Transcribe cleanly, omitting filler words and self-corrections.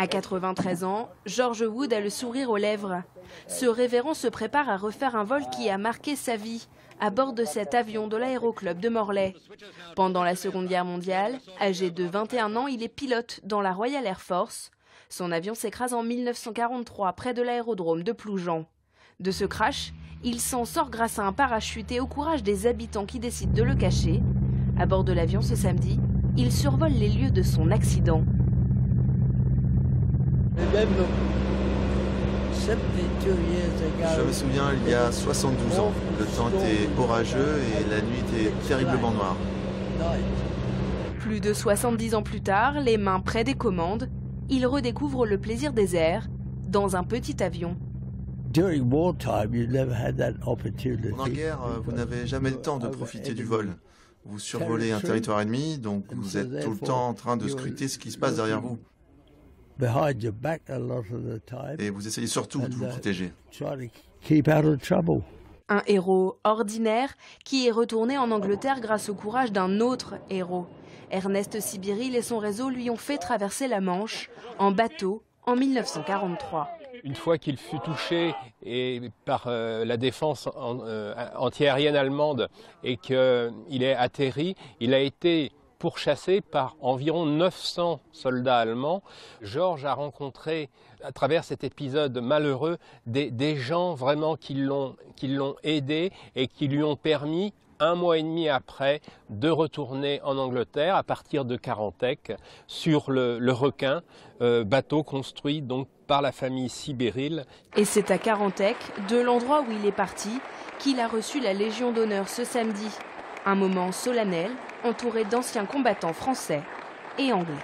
À 93 ans, George Wood a le sourire aux lèvres. Ce révérend se prépare à refaire un vol qui a marqué sa vie, à bord de cet avion de l'aéroclub de Morlaix. Pendant la Seconde Guerre mondiale, âgé de 21 ans, il est pilote dans la Royal Air Force. Son avion s'écrase en 1943 près de l'aérodrome de Ploujean. De ce crash, il s'en sort grâce à un parachute et au courage des habitants qui décident de le cacher. À bord de l'avion ce samedi, il survole les lieux de son accident. Je me souviens, il y a 72 ans, le temps était orageux et la nuit était terriblement noire. Plus de 70 ans plus tard, les mains près des commandes, il redécouvre le plaisir des airs dans un petit avion. Pendant la guerre, vous n'avez jamais le temps de profiter du vol. Vous survolez un territoire ennemi, donc vous êtes tout le temps en train de scruter ce qui se passe derrière vous. Et vous essayez surtout de vous protéger. Un héros ordinaire qui est retourné en Angleterre grâce au courage d'un autre héros. Ernest Sibiril et son réseau lui ont fait traverser la Manche en bateau en 1943. Une fois qu'il fut touché par la défense antiaérienne allemande et qu'il est atterri, il a été pourchassé par environ 900 soldats allemands. Georges a rencontré, à travers cet épisode malheureux, des gens vraiment qui l'ont aidé et qui lui ont permis, 1 mois et demi après, de retourner en Angleterre à partir de Carantec sur le Requin, bateau construit donc par la famille Sibiril. Et c'est à Carantec, de l'endroit où il est parti, qu'il a reçu la Légion d'honneur ce samedi. Un moment solennel, entouré d'anciens combattants français et anglais.